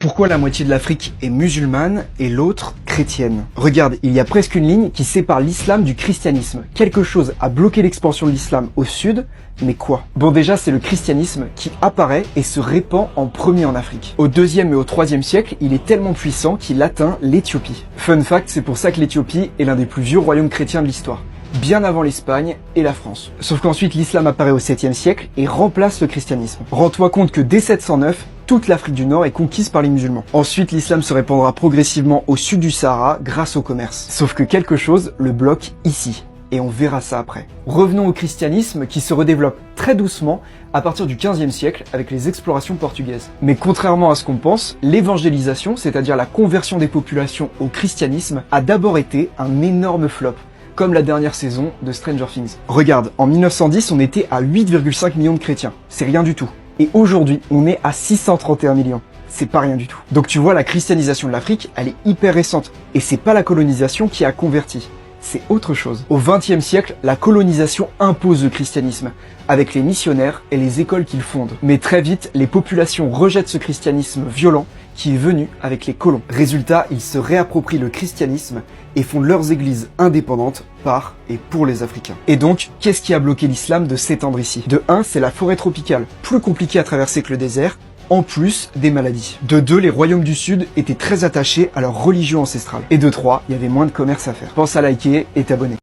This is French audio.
Pourquoi la moitié de l'Afrique est musulmane et l'autre chrétienne? Regarde, il y a presque une ligne qui sépare l'islam du christianisme. Quelque chose a bloqué l'expansion de l'islam au sud, mais quoi? Bon, déjà, c'est le christianisme qui apparaît et se répand en premier en Afrique. Au 2e et au 3e siècle, il est tellement puissant qu'il atteint l'Éthiopie. Fun fact, c'est pour ça que l'Éthiopie est l'un des plus vieux royaumes chrétiens de l'histoire, bien avant l'Espagne et la France. Sauf qu'ensuite l'islam apparaît au 7e siècle et remplace le christianisme. Rends-toi compte que dès 709, toute l'Afrique du Nord est conquise par les musulmans. Ensuite, l'islam se répandra progressivement au sud du Sahara grâce au commerce. Sauf que quelque chose le bloque ici. Et on verra ça après. Revenons au christianisme qui se redéveloppe très doucement à partir du 15e siècle avec les explorations portugaises. Mais contrairement à ce qu'on pense, l'évangélisation, c'est-à-dire la conversion des populations au christianisme, a d'abord été un énorme flop, comme la dernière saison de Stranger Things. Regarde, en 1910, on était à 8,5 millions de chrétiens. C'est rien du tout. Et aujourd'hui, on est à 631 millions. C'est pas rien du tout. Donc tu vois, la christianisation de l'Afrique, elle est hyper récente. Et c'est pas la colonisation qui a converti. C'est autre chose. Au XXe siècle, la colonisation impose le christianisme, avec les missionnaires et les écoles qu'ils fondent. Mais très vite, les populations rejettent ce christianisme violent qui est venu avec les colons. Résultat, ils se réapproprient le christianisme et fondent leurs églises indépendantes par et pour les Africains. Et donc, qu'est-ce qui a bloqué l'islam de s'étendre ici? De 1, c'est la forêt tropicale, plus compliquée à traverser que le désert, en plus des maladies. De 2, les royaumes du Sud étaient très attachés à leur religion ancestrale. Et de 3, il y avait moins de commerce à faire. Pense à liker et t'abonner.